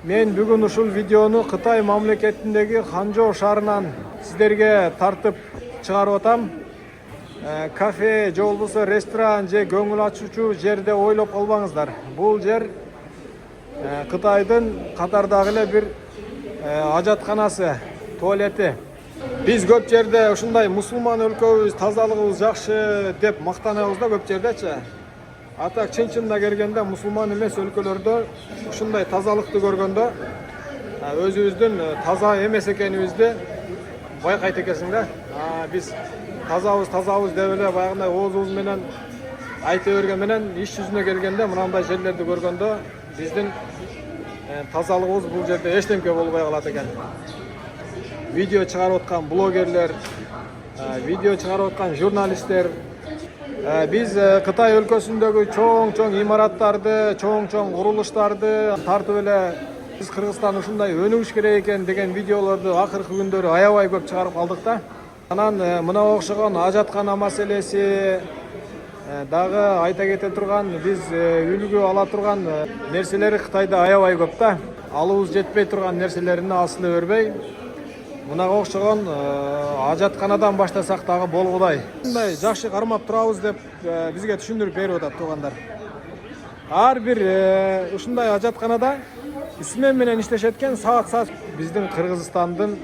Мен бүгін ушул видеону Кытай мамлекетиндеги Ханчжоу шаарынан сиздерге тартып чыгарып атам. Кафе же болбосо ресторан же көңүл ачуучу жерде ойлоп калбаңыздар. Бул жер Кытайдын катардагы эле бир ажатканасы, туалети. Биз көп жерде ушундай мусулман өлкөбүз, тазалыгыбыз жакшы деп мактанабыз да көп жердечи. Атак чын-чынына келгенде мусулман эмес өлкөлөрдө ушундай тазалыкты көргөндө өзүбүздүн таза эмес экенибизди байкайт экенсиң да. Биз тазабыз деп эле баягындай оозубуз менен айта берген менен иш жүзүнө келгенде мынандай жерлерди көргөндө биздин тазалыгыбыз бул жерде эчтемке болбой калат экен. Видео чыгарып аткан блогерлер, видео чыгарып аткан журналисттер, биз Кытай өлкөсүндөгү чоң имараттарды, чоң курулуштарды тартып эле биз Кыргызстан ушундай өнүгүш керек экен деген видеолорду акыркы күндөрү аябай көп чыгарып калдык да. Анан мына окшогон ажаткана маселеси дагы айта кете турган, биз үлгү ала турган нерселери Кытайда аябай көп да. Алыбыз жетпей турган нерселерин асылы бербей, мынага окшогон ажатканадан баштасак дагы болгудай. Мындай жакшы кармап турабыз деп бизге түшүндүрүп берип атат туугандар. Ар бир ушундай ажатканада смен менен иштешет экен, саат биздин Кыргызстандын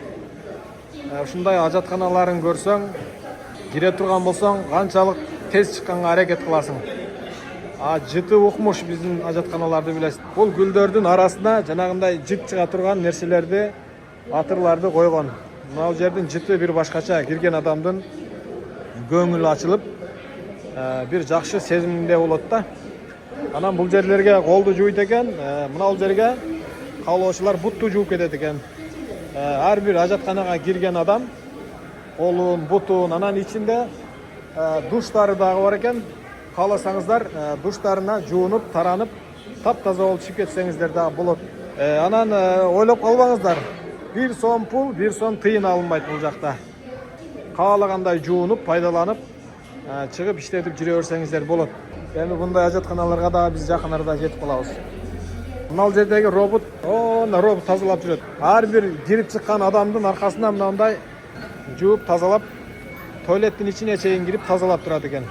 ушундай ажатканаларын көрсөң, кире турган болсоң, канчалык тез чыкканга аракет кыласың. Жыты укмуш биздин ажатканаларды билесиз. Бул гүлдөрдүн арасына жанагындай жыт чыга турган нерселерди, атырларды койгон. Мына жердин жыты бир башкача, кирген адамдын көңүлү ачылып, бир жакшы сезимде болот да. Анан бул жерлерге колду жууйт экен, мына бул жерге каалоочулар бутту жууп кетет экен. Ар бир ажатканага кирген адам колун, бутун, анан ичинде душтары дагы бар экен. Кааласаңыздар, душтарына жуунуп, таранып, таптаза болуп чыгып кетсеңиздер дагы болот. Анан ойлоп калбаңыздар. 1 сом пул, 1 сом тыйын алынбайт бул жакта. Каалагандай жуунуп, пайдаланып, чыгып иштетип жүрө берсеңиздер болот. Эми мындай ажатканаларга дагы биз жакын арада жетип калабыз. Мына жердеги робот, робот тазалап жүрөт. Ар бир кирип чыккан адамдын аркасынан мындай жууп тазалап, туалеттин ичине чейин кирип тазалап турат экен.